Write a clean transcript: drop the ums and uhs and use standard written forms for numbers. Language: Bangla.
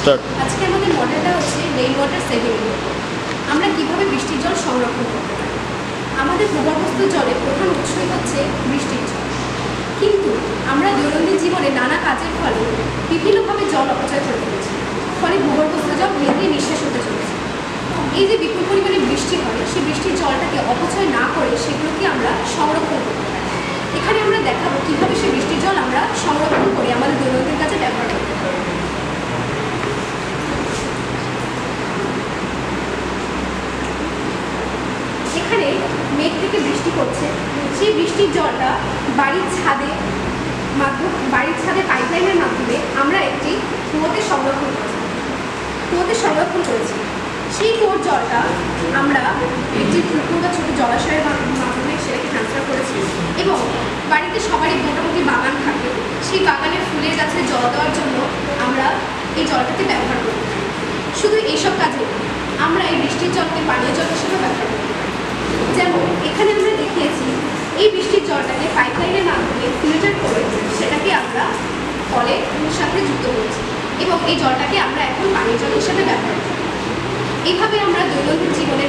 স্টার্ট। আজকে আমাদের মডেলটা হচ্ছে রেইন ওয়াটার সেভিং। আমরা কিভাবে বৃষ্টির জল সংরক্ষণ করতে পারি। আমাদের ভূগর্ভস্থ জলের প্রধান উৎসই হচ্ছে বৃষ্টির জল, কিন্তু আমরা দৈনন্দিন জীবনে নানা কাজের ফলে বিভিন্নভাবে জল অপচয় করে ফেলেছি, ফলে ভূগর্ভস্থ জল ধীরে ধীরে নিঃশেষ হতে চলেছে। এই যে বিপুল পরিমাণে বৃষ্টি হয়, সেই বৃষ্টির জলটাকে অপচয় না করে সেগুলোকে আমরা সংরক্ষণ করতে পারি। এখানে আমরা দেখাবো কীভাবে সেই বৃষ্টির জল আমরা সংরক্ষণ করে আমাদের দৈনন্দিন কাজে ব্যবহার করতে পারি। এখানে মেঘ থেকে বৃষ্টি পড়ছে, সেই বৃষ্টির জলটা বাড়ির ছাদে পাইপলাইনের মাধ্যমে আমরা একটি কুয়োতে সংরক্ষণ করেছি। সেই কুয়োর জলটা আমরা একটি পুকুর বা ছোটো জলাশয়ের মাধ্যমে সেটাকে ট্রান্সফার করেছি, এবং বাড়িতে সবারই মোটামুটি বাগান থাকে, সেই বাগানের ফুলের গাছে জল দেওয়ার জন্য আমরা এই জলটাকে ব্যবহার করি। শুধু এইসব কাজে আমরা এই বৃষ্টির জলকে পানীয় জল হিসেবে ব্যবহার করি। যেমন এখানে আমরা দেখিয়েছি এই বৃষ্টির জলটাকে পাইপলাইনের মাধ্যমে ফিল্টার করে সেটাকে আমরা কলের সাথে যুক্ত করছি, এবং এই জলটাকে আমরা এখন পানীয় জল হিসেবে ব্যবহার করি। এইভাবে আমরা দৈনন্দিন জীবনে